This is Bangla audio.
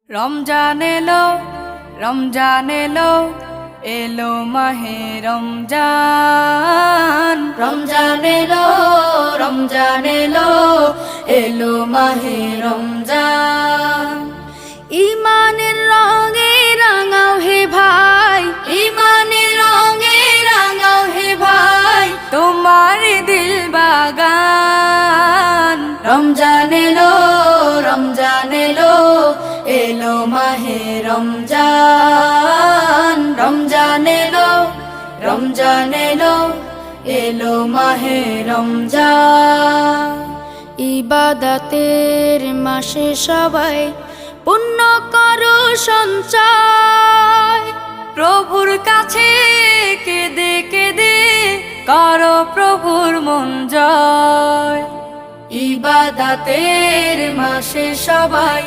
রমজান এলো, রমজান এলো, এলো মাহে রমজান। রমজান এলো, রমজান এলো, এলো মাহে রমজান। ইমানের রঙে রাঙাও হে ভাই, ইমানের রঙে রাঙাও হে ভাই, তোমার দিল বাগান। রমজান এলো, রমজান এলো, এলো মাহে রমজান। রমজান এলো, রমজান এলো, এলো মাহে রমজান। ইবাদতের মাসে সবাই পুণ্য করো সঞ্চয়, প্রভুর কাছে কেঁদে কেঁদে করো প্রভুর মন জয়। ইবাদতের মাসে সবাই